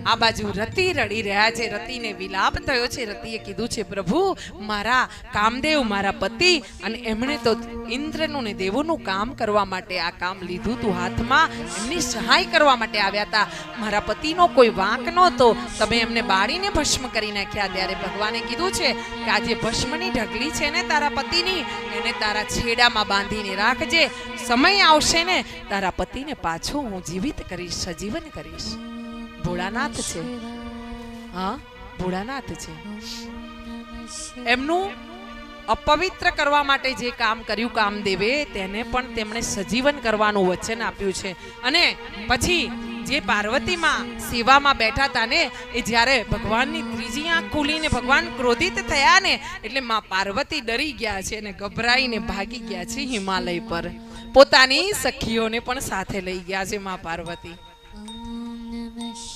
આ બાજુ રતિ રડી રહ્યા છે. રતિને વિલાપ થયો છે. રતિએ કીધું છે, પ્રભુ મારા કામદેવ મારા પતિ, અને એમણે તો ઇન્દ્રનું ને દેવોનું કામ કરવા માટે આ કામ લીધું તું હાથમાં, એમની સહાય કરવા માટે આવ્યા હતા. મારા પતિનો કોઈ વાંક નહોતો, તમે એમને બાળીને ભસ્મ કરી નાખ્યા. ત્યારે ભગવાને કીધું છે કે આ જે ભસ્મની ઢગલી છે ને તારા પતિની, એને તારા છેડામાં બાંધીને રાખજે. સમય આવશે ને તારા પતિને પાછો હું જીવિત કરીશ, સજીવન કરીશ. ભોળાનાથ છે, હા ભોળાનાથ છે. એમનું અપવિત્ર કરવા માટે જે કામ કર્યું કામદેવે, તેને પણ તેમણે સજીવન કરવાનું વચન આપ્યું છે. અને પછી જે પાર્વતીમાં સેવામાં બેઠા હતા ને, એ જ્યારે ભગવાનની ત્રીજી આંખ ખુલીને ભગવાન ક્રોધિત થયા ને, એટલે માં પાર્વતી ડરી ગયા છે અને ગભરાઈને ભાગી ગયા છે હિમાલય પર. પોતાની સખીઓને પણ સાથે લઈ ગયા છે માં પાર્વતી.